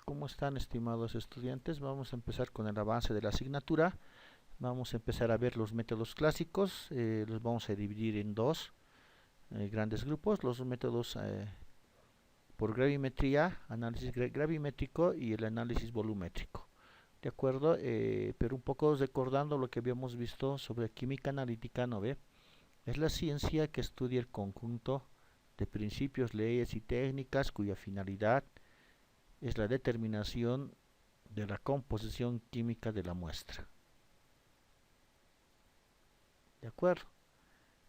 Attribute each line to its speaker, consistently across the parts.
Speaker 1: ¿Cómo están, estimados estudiantes? Vamos a empezar con el avance de la asignatura. Vamos a empezar a ver los métodos clásicos. Los vamos a dividir en dos grandes grupos. Los métodos por gravimetría, análisis gravimétrico y el análisis volumétrico. ¿De acuerdo? Pero un poco recordando lo que habíamos visto sobre química analítica, ¿no ve? Es la ciencia que estudia el conjunto de principios, leyes y técnicas cuya finalidad es la determinación de la composición química de la muestra. ¿De acuerdo?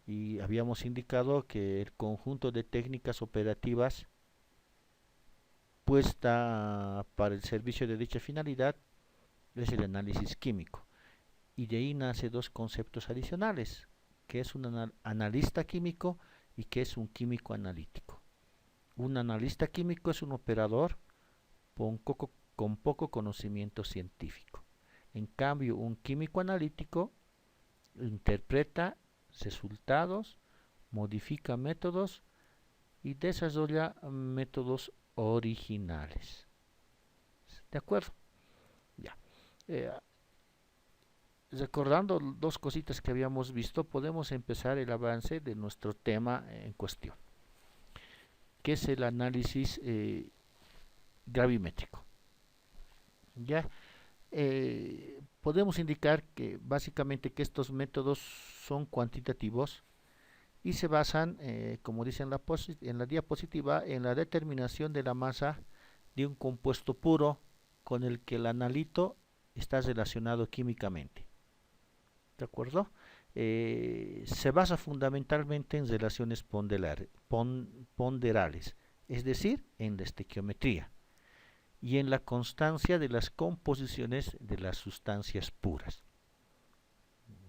Speaker 1: Y habíamos indicado que el conjunto de técnicas operativas puesta para el servicio de dicha finalidad es el análisis químico. Y de ahí nace dos conceptos adicionales, que es un analista químico y que es un químico analítico. Un analista químico es un operador con poco conocimiento científico. En cambio, un químico analítico interpreta resultados, modifica métodos y desarrolla métodos originales. ¿De acuerdo? Ya. Recordando dos cositas que habíamos visto, podemos empezar el avance de nuestro tema en cuestión, que es el análisis gravimétrico. Ya, podemos indicar que básicamente que estos métodos son cuantitativos y se basan, como dice en la diapositiva, en la determinación de la masa de un compuesto puro con el que el analito está relacionado químicamente. ¿De acuerdo? Se basa fundamentalmente en relaciones ponderales, es decir, en la estequiometría y en la constancia de las composiciones de las sustancias puras.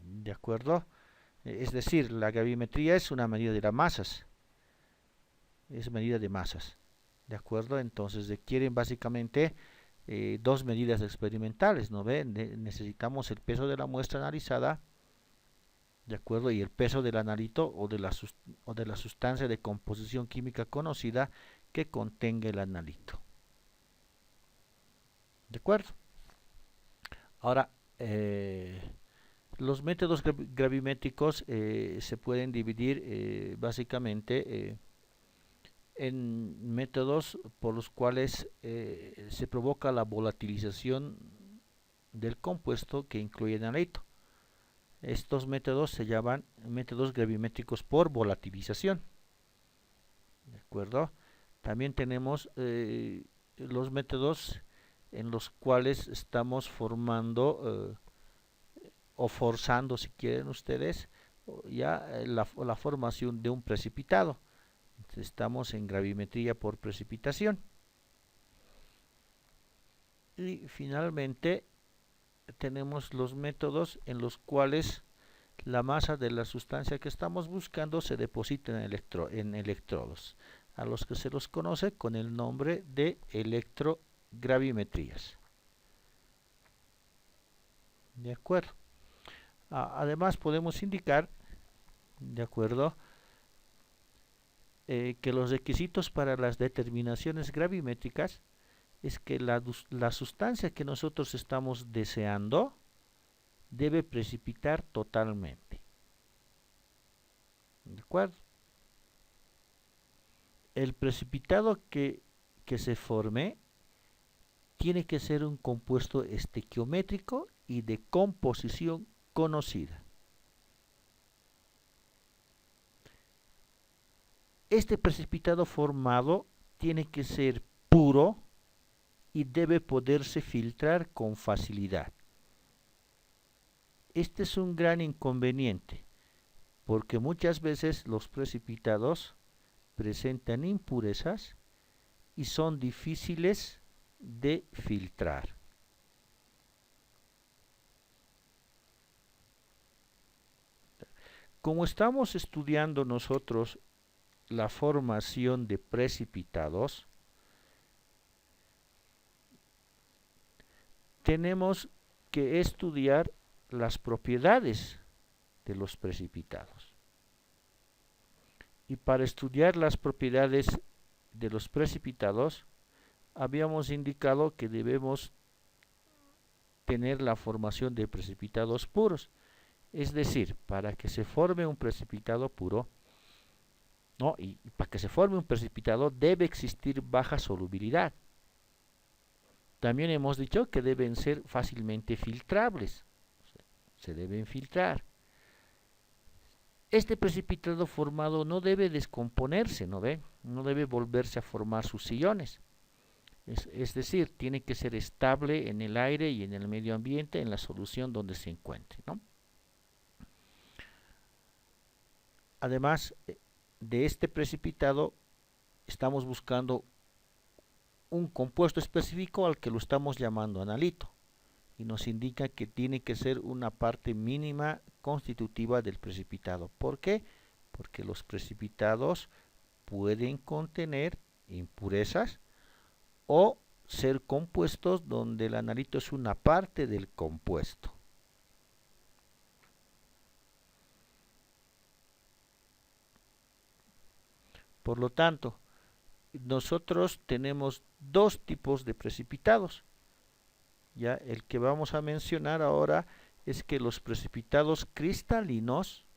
Speaker 1: ¿De acuerdo? Es decir, la gravimetría es una medida de las masas, es medida de masas. ¿De acuerdo? Entonces requieren básicamente dos medidas experimentales, ¿no ve? Necesitamos el peso de la muestra analizada, ¿de acuerdo? Y el peso del analito o de la sustancia de composición química conocida que contenga el analito. ¿De acuerdo? Ahora, los métodos gravimétricos se pueden dividir básicamente en métodos por los cuales se provoca la volatilización del compuesto que incluye el analito. Estos métodos se llaman métodos gravimétricos por volatilización. ¿De acuerdo? También tenemos los métodos en los cuales estamos formando o forzando, si quieren ustedes, ya la formación de un precipitado. Entonces, estamos en gravimetría por precipitación. Y finalmente tenemos los métodos en los cuales la masa de la sustancia que estamos buscando se deposita en electrodos, a los que se los conoce con el nombre de electrogravimetrías. ¿De acuerdo? Además podemos indicar, ¿de acuerdo?, que los requisitos para las determinaciones gravimétricas es que la sustancia que nosotros estamos deseando debe precipitar totalmente. ¿De acuerdo? El precipitado que se forme tiene que ser un compuesto estequiométrico y de composición conocida. Este precipitado formado tiene que ser puro y debe poderse filtrar con facilidad. Este es un gran inconveniente, porque muchas veces los precipitados presentan impurezas y son difíciles de filtrar. Como estamos estudiando nosotros la formación de precipitados, tenemos que estudiar las propiedades de los precipitados. Y para estudiar las propiedades de los precipitados habíamos indicado que debemos tener la formación de precipitados puros. Es decir, para que se forme un precipitado puro, ¿no? Y para que se forme un precipitado debe existir baja solubilidad. También hemos dicho que deben ser fácilmente filtrables. Se deben filtrar. Este precipitado formado no debe descomponerse, ¿no ve? No debe volverse a formar sus sillones. Es decir, tiene que ser estable en el aire y en el medio ambiente, en la solución donde se encuentre, ¿no? Además de este precipitado, estamos buscando un compuesto específico al que lo estamos llamando analito, y nos indica que tiene que ser una parte mínima constitutiva del precipitado. ¿Por qué? Porque los precipitados pueden contener impurezas o ser compuestos donde el analito es una parte del compuesto. Por lo tanto, nosotros tenemos dos tipos de precipitados. Ya el que vamos a mencionar ahora es que los precipitados cristalinos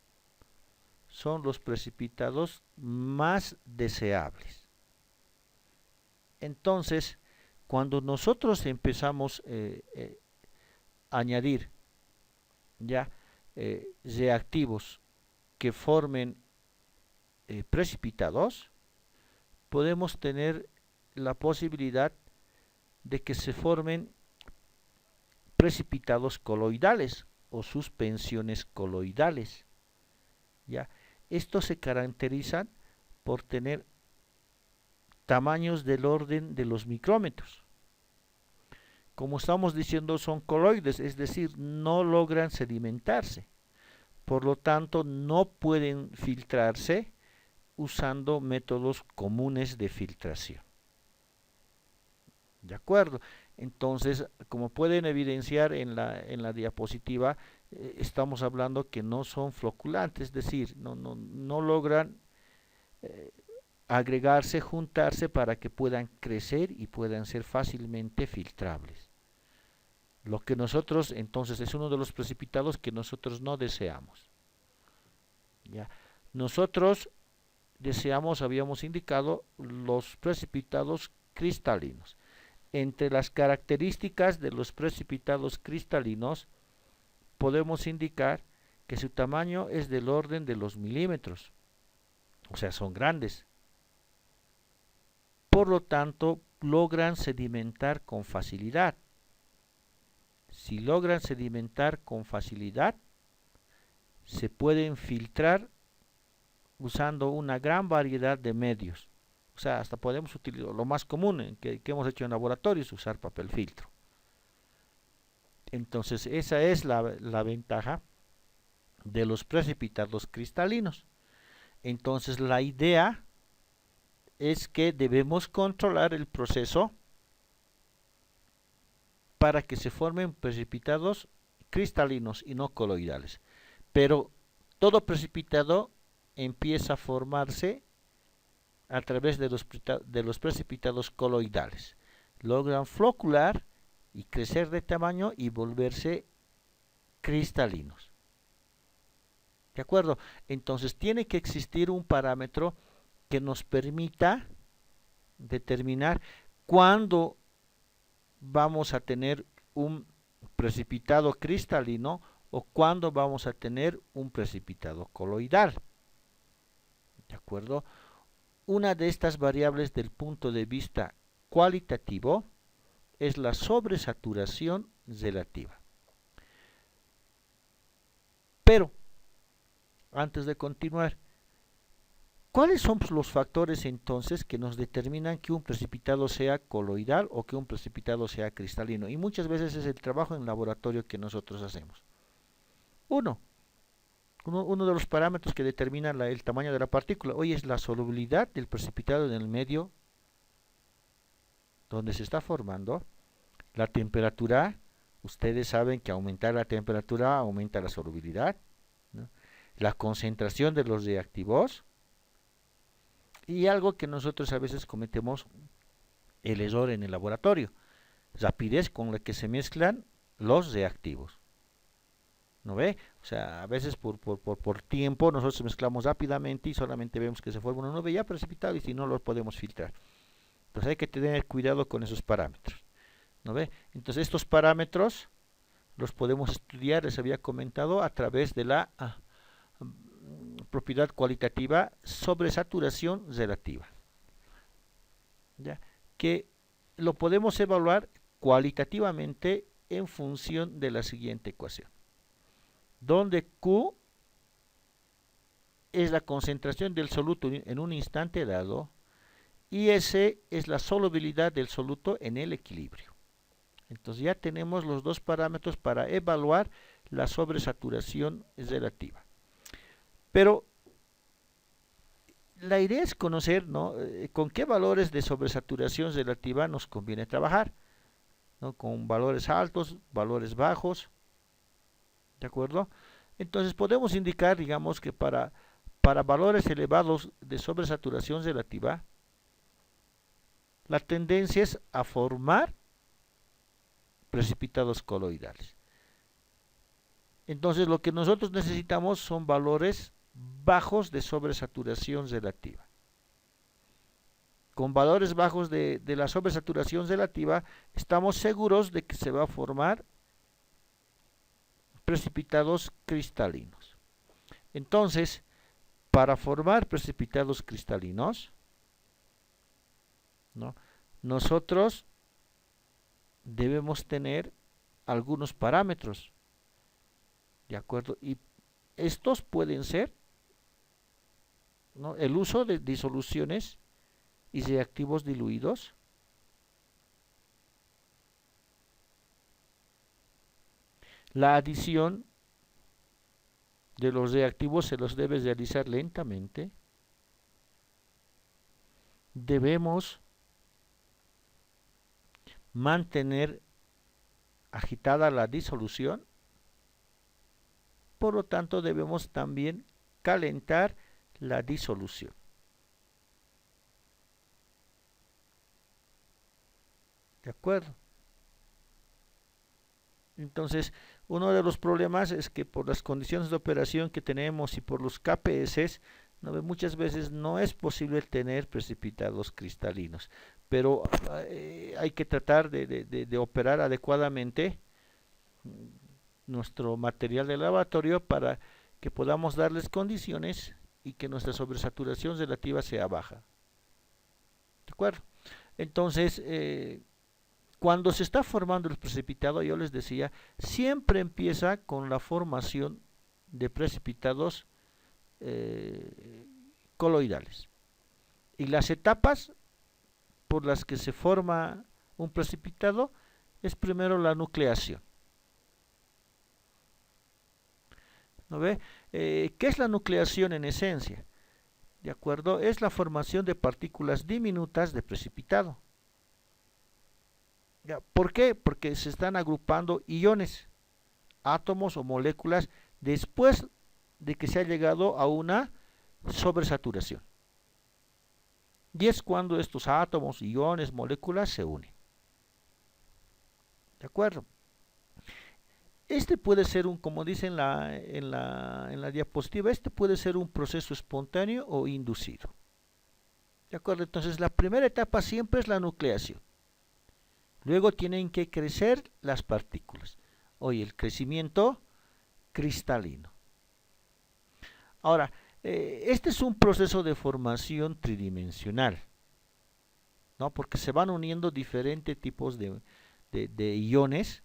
Speaker 1: son los precipitados más deseables. Entonces, cuando nosotros empezamos a añadir ya reactivos que formen precipitados, podemos tener la posibilidad de que se formen precipitados coloidales o suspensiones coloidales. ¿Ya? Estos se caracterizan por tener tamaños del orden de los micrómetros. Como estamos diciendo, son coloides, es decir, no logran sedimentarse. Por lo tanto, no pueden filtrarse usando métodos comunes de filtración. ¿De acuerdo? Entonces, como pueden evidenciar en la diapositiva, estamos hablando que no son floculantes, es decir, no logran agregarse, juntarse para que puedan crecer y puedan ser fácilmente filtrables. Lo que nosotros, entonces, es uno de los precipitados que nosotros no deseamos. ¿Ya? Nosotros deseamos, habíamos indicado, los precipitados cristalinos. Entre las características de los precipitados cristalinos podemos indicar que su tamaño es del orden de los milímetros, o sea, son grandes. Por lo tanto, logran sedimentar con facilidad. Si logran sedimentar con facilidad, se pueden filtrar usando una gran variedad de medios. O sea, hasta podemos utilizar lo más común que hemos hecho en laboratorios, usar papel filtro. Entonces, esa es la ventaja de los precipitados cristalinos. Entonces, la idea es que debemos controlar el proceso para que se formen precipitados cristalinos y no coloidales. Pero todo precipitado empieza a formarse a través de los precipitados coloidales. Logran flocular y crecer de tamaño y volverse cristalinos. ¿De acuerdo? Entonces tiene que existir un parámetro que nos permita determinar cuándo vamos a tener un precipitado cristalino o cuándo vamos a tener un precipitado coloidal. ¿De acuerdo? Una de estas variables del punto de vista cualitativo es la sobresaturación relativa. Pero, antes de continuar, ¿cuáles son los factores entonces que nos determinan que un precipitado sea coloidal o que un precipitado sea cristalino? Y muchas veces es el trabajo en laboratorio que nosotros hacemos. Uno de los parámetros que determina el tamaño de la partícula hoy es la solubilidad del precipitado en el medio donde se está formando. La temperatura, ustedes saben que aumentar la temperatura aumenta la solubilidad, ¿no? La concentración de los reactivos y algo que nosotros a veces cometemos el error en el laboratorio, rapidez con la que se mezclan los reactivos. ¿No ve? O sea, a veces por tiempo nosotros mezclamos rápidamente y solamente vemos que se forma una nube ya precipitada y si no los podemos filtrar. Entonces hay que tener cuidado con esos parámetros. ¿No ve? Entonces estos parámetros los podemos estudiar, les había comentado, a través de la propiedad cualitativa sobre saturación relativa. ¿Ya? Que lo podemos evaluar cualitativamente en función de la siguiente ecuación, donde Q es la concentración del soluto en un instante dado y S es la solubilidad del soluto en el equilibrio. Entonces ya tenemos los dos parámetros para evaluar la sobresaturación relativa. Pero la idea es conocer, ¿no?, con qué valores de sobresaturación relativa nos conviene trabajar, ¿no? Con valores altos, valores bajos, ¿de acuerdo? Entonces podemos indicar, digamos, que para valores elevados de sobresaturación relativa, la tendencia es a formar precipitados coloidales. Entonces lo que nosotros necesitamos son valores bajos de sobresaturación relativa. Con valores bajos de la sobresaturación relativa estamos seguros de que se va a formar precipitados cristalinos. Entonces, para formar precipitados cristalinos, ¿no?, nosotros debemos tener algunos parámetros, ¿de acuerdo? Y estos pueden ser, ¿no?, el uso de disoluciones y reactivos diluidos, la adición de los reactivos se los debe realizar lentamente, debemos mantener agitada la disolución, por lo tanto debemos también calentar la disolución. ¿De acuerdo? Entonces, uno de los problemas es que por las condiciones de operación que tenemos y por los KPS, ¿no?, muchas veces no es posible tener precipitados cristalinos, pero hay que tratar de operar adecuadamente nuestro material de laboratorio para que podamos darles condiciones y que nuestra sobresaturación relativa sea baja. ¿De acuerdo? Entonces, cuando se está formando el precipitado, yo les decía, siempre empieza con la formación de precipitados coloidales. Y las etapas por las que se forma un precipitado es primero la nucleación. ¿No ve? ¿Qué es la nucleación en esencia? ¿De acuerdo? Es la formación de partículas diminutas de precipitado. ¿Ya? ¿Por qué? Porque se están agrupando iones, átomos o moléculas después de que se ha llegado a una sobresaturación. Y es cuando estos átomos, iones, moléculas se unen. ¿De acuerdo? Este puede ser como dice en la diapositiva, este puede ser un proceso espontáneo o inducido. ¿De acuerdo? Entonces la primera etapa siempre es la nucleación. Luego tienen que crecer las partículas. Hoy el crecimiento cristalino. Ahora, este es un proceso de formación tridimensional, ¿no? Porque se van uniendo diferentes tipos de iones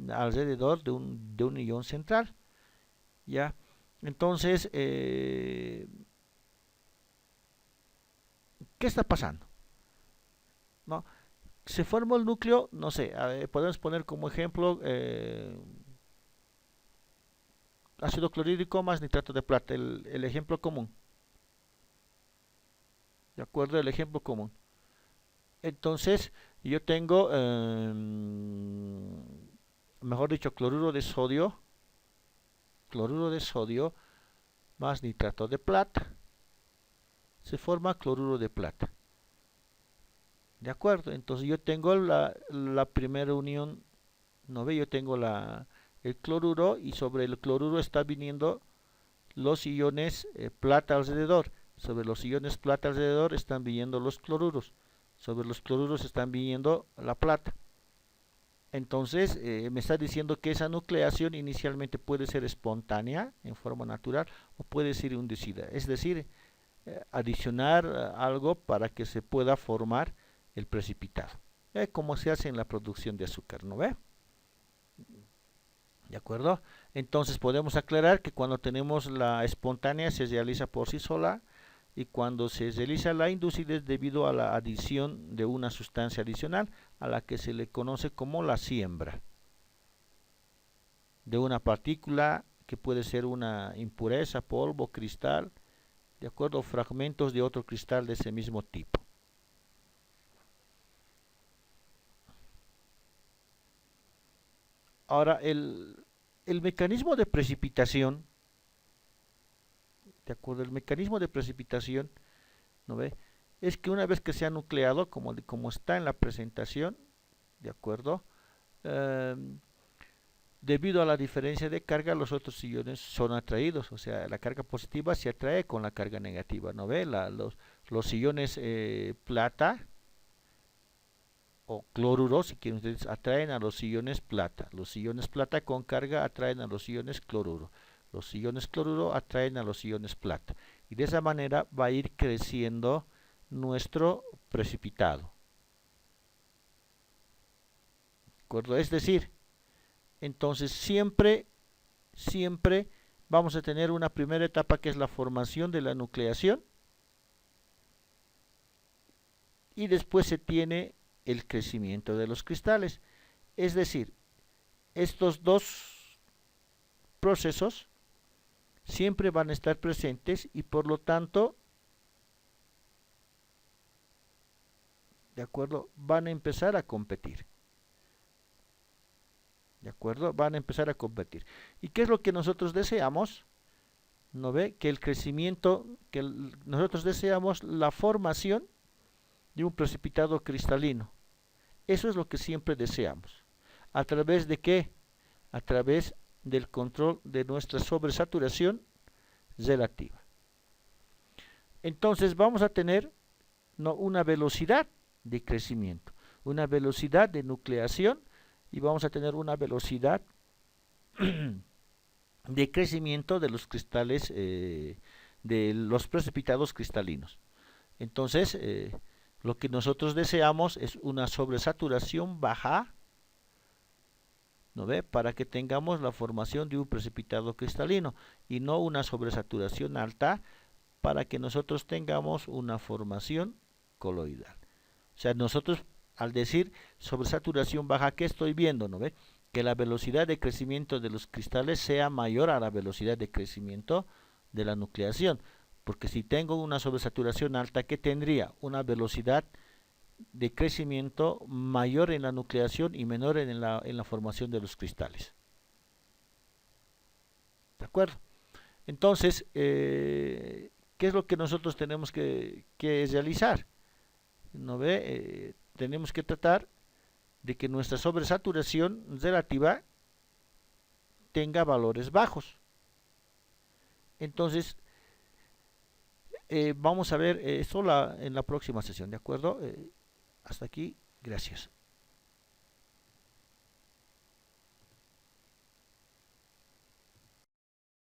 Speaker 1: alrededor de un ion central, ¿ya? Entonces, ¿qué está pasando? ¿No? Se forma el núcleo, no sé, podemos poner como ejemplo ácido clorhídrico más nitrato de plata, el ejemplo común. ¿De acuerdo? El ejemplo común. Entonces, yo tengo, mejor dicho, cloruro de sodio más nitrato de plata. Se forma cloruro de plata. ¿De acuerdo? Entonces yo tengo la primera unión, ¿no ve? Yo tengo el cloruro y sobre el cloruro está viniendo los iones plata alrededor. Sobre los iones plata alrededor están viniendo los cloruros. Sobre los cloruros están viniendo la plata. Entonces me está diciendo que esa nucleación inicialmente puede ser espontánea, en forma natural, o puede ser inducida. Es decir, adicionar algo para que se pueda formar el precipitado. Como se hace en la producción de azúcar, ¿no ve? ¿De acuerdo? Entonces podemos aclarar que cuando tenemos la espontánea se realiza por sí sola y cuando se realiza la inducida es debido a la adición de una sustancia adicional a la que se le conoce como la siembra de una partícula que puede ser una impureza, polvo, cristal, de acuerdo, o fragmentos de otro cristal de ese mismo tipo. Ahora, el mecanismo de precipitación, de acuerdo, el mecanismo de precipitación, ¿no ve? Es que una vez que se ha nucleado, como está en la presentación, ¿de acuerdo? Eh, Debido a la diferencia de carga, los otros iones son atraídos, o sea, la carga positiva se atrae con la carga negativa, ¿no ve? Los iones plata o cloruro, si quieren ustedes, atraen a los iones plata. Los iones plata con carga atraen a los iones cloruro. Los iones cloruro atraen a los iones plata. Y de esa manera va a ir creciendo nuestro precipitado. ¿De acuerdo? Es decir, entonces siempre vamos a tener una primera etapa que es la formación de la nucleación y después se tiene el crecimiento de los cristales. Es decir, estos dos procesos siempre van a estar presentes y por lo tanto, de acuerdo, van a empezar a competir. ¿De acuerdo? Van a empezar a competir. ¿Y qué es lo que nosotros deseamos? ¿No ve? Que el crecimiento, nosotros deseamos la formación de un precipitado cristalino. Eso es lo que siempre deseamos. ¿A través de qué? A través del control de nuestra sobresaturación relativa. Entonces vamos a tener, ¿no?, una velocidad de crecimiento, una velocidad de nucleación y vamos a tener una velocidad de crecimiento de los cristales, de los precipitados cristalinos. Entonces, lo que nosotros deseamos es una sobresaturación baja, ¿no ve? Para que tengamos la formación de un precipitado cristalino y no una sobresaturación alta para que nosotros tengamos una formación coloidal. O sea, nosotros al decir sobresaturación baja, ¿qué estoy viendo? ¿No ve? Que la velocidad de crecimiento de los cristales sea mayor a la velocidad de crecimiento de la nucleación. Porque si tengo una sobresaturación alta, ¿qué tendría? Una velocidad de crecimiento mayor en la nucleación y menor en la formación de los cristales. ¿De acuerdo? Entonces, ¿qué es lo que nosotros tenemos que realizar? ¿No ve? Tenemos que tratar de que nuestra sobresaturación relativa tenga valores bajos. Entonces, vamos a ver esto en la próxima sesión, ¿de acuerdo? Hasta aquí, gracias.